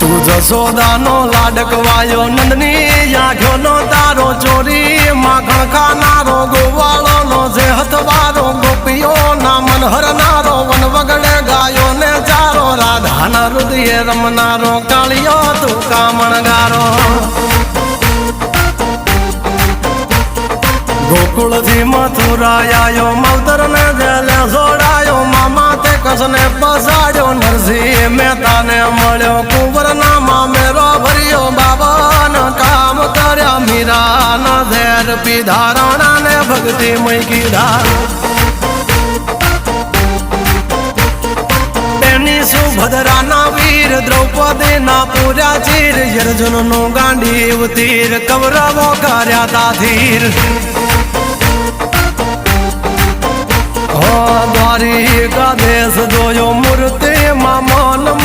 તું જશોદાનો લાડકવાયો નંદની આંખોનો તારો ચોરી માખણ ખાનારો ગોવાળોનો જે હથવારો ગોપીઓના મન હરનારો વન વગડે ગાયો ને ચારો રાધાના હૃદયે રમનારો કાળિયો તું કામણગારો ગોકુળથી મથુરા આયો માવતર ને જેલે જોડાયો મામા તે કસને પસાડ્યો નરસિંહ મહેતાને મળ્યો કુંવરના મામેરો ભર્યો બાબાના કામ કર્યા મીરાના ઝેર પીધા રાણાને ભક્તિ મય કીધા એની સુભદ્રાના વીર દ્રૌપદીના પૂર્યા ચીર અર્જુનનું ગાંડીવ તીર કૌરવો કર્યા તાધીર દ્વારિકા દેશ જોયો મૂર્તિમાં મન